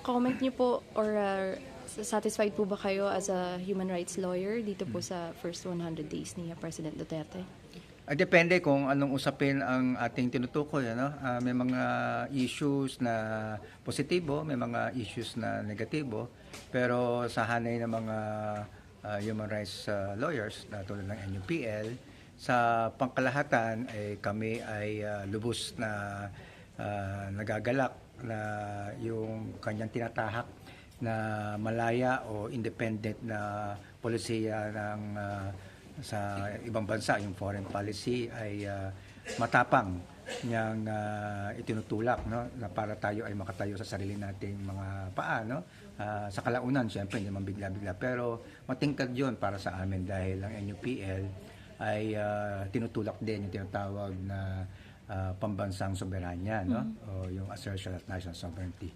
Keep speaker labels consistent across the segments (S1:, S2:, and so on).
S1: Comment niyo po or satisfied po ba kayo as a human rights lawyer dito po sa first 100 days ni President Duterte?
S2: Depende kung anong usapin ang ating tinutukoy. Ano? May mga issues na positibo, may mga issues na negatibo. Pero sa hanay ng mga human rights lawyers, tulad ng NUPL, sa pangkalahatan kami ay lubos na nagagalak na yung kanyang tinatahak na malaya o independent na polisiya ng sa ibang bansa, yung foreign policy ay matapang niyang itinutulak, no, na para tayo ay makatayo sa sarili nating mga paa, no? Sa kalaunan siyempre hindi naman bigla-bigla, pero matingkad yon para sa amin dahil ang NUPL ay tinutulak din yung tinatawag na pambansang soberanya, no? O yung assertion of national sovereignty.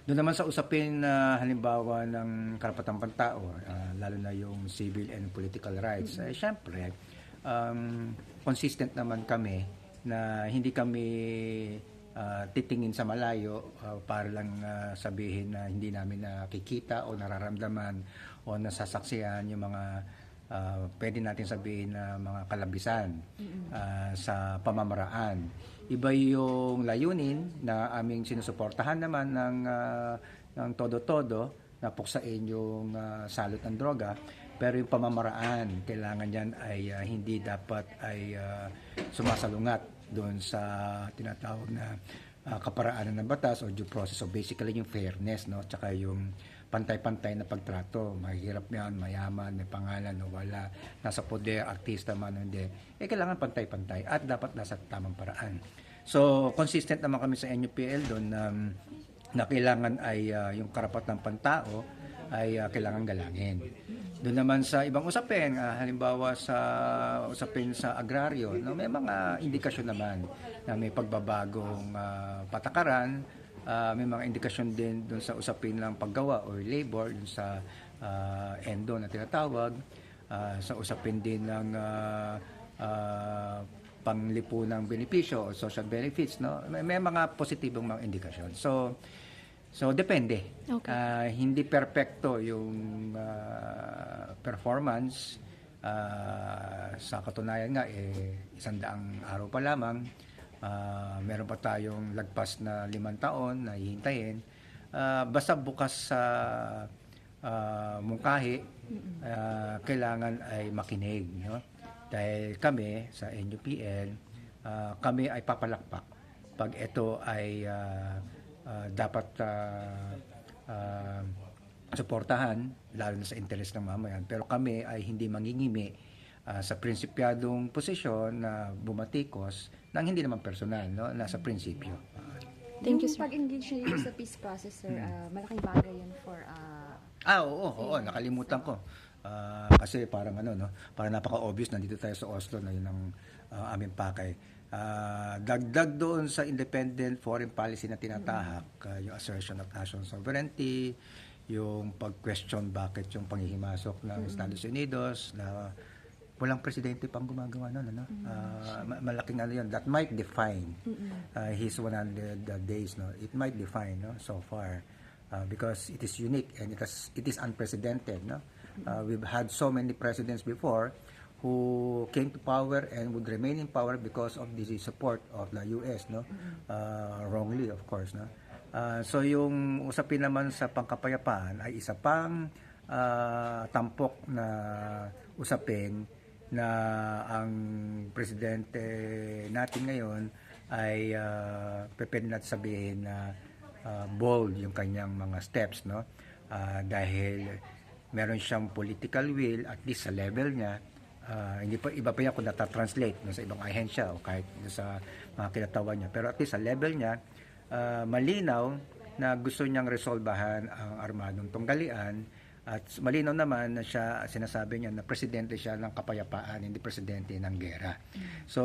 S2: Doon naman sa usapin na halimbawa ng karapatang pantao, lalo na yung civil and political rights, syempre, consistent naman kami na hindi kami titingin sa malayo para lang sabihin na hindi namin nakikita o nararamdaman o nasasaksihan yung mga pwede natin sabihin na mga kalabisan sa pamamaraan. Iba yung layunin na aming sinusuportahan naman ng todo-todo na puksain yung salot ng droga, pero yung pamamaraan kailangan yan ay hindi dapat ay sumasalungat doon sa tinatawag na kaparaanan ng batas o due process. So basically yung fairness, no, tsaka yung pantay-pantay na pagtrato. Mahirap yan, mayaman, may pangalan o wala, nasa poder, artista man o hindi. Kailangan pantay-pantay at dapat nasa tamang paraan. So, consistent naman kami sa NUPL doon na kailangan ay yung karapatang pantao ay kailangan galangin. Doon naman sa ibang usapin, halimbawa sa usapin sa agraryo, no, may mga indikasyon naman na may pagbabagong patakaran. May mga indikasyon din doon sa usapin ng paggawa or labor, doon sa endo na tinatawag, sa usapin din ng panglipunang benepisyo o social benefits, no? May mga positibong mga indikasyon. So depende.
S1: Okay.
S2: Hindi perpekto yung performance. Sa katunayan nga 100 araw pa lamang. Meron pa tayong lagpas na 5 taon na hihintayin. Basta bukas sa mungkahi, kailangan ay makinig, no? Dahil kami sa NUPL, kami ay papalakpak pag ito ay dapat suportahan, lalo na sa interes ng mamayan. Pero kami ay hindi mangingimi sa prinsipyadong posisyon na bumatikos ng hindi naman personal, no? Nasa prinsipyo.
S1: Thank you, sir.
S3: Pag-engage nyo sa peace process, sir, malaking bagay yun for...
S2: Oo, nakalimutan ko. Kasi parang no, parang napaka-obvious, nandito tayo sa Oslo na yun ang aming pakay. Dagdag doon sa independent foreign policy na tinatahak, yung assertion of national sovereignty, yung pag-question bakit yung panghihimasok ng Estados Unidos na walang presidente pang gumagawa nun, ano? Malaking yun. That might define his 100 days, no? It might define, no, so far, because it is unique and it is unprecedented, no? We've had so many presidents before who came to power and would remain in power because of the support of the US, no? Wrongly, of course, no? So yung usapin naman sa pangkapayapaan ay isa pang tampok na usapin na ang presidente natin ngayon ay pwede natin sabihin na bold yung kanyang mga steps, no? Dahil meron siyang political will, at least sa level niya. Hindi pa iba pa yan kung nata-translate sa ibang ahensya o kahit sa mga kinatawan niya, pero at least sa level niya, malinaw na gusto niyang resolbahan ang armadong tunggalian, at malinaw naman na siya, sinasabi niya na presidente siya ng kapayapaan, hindi presidente ng gera. So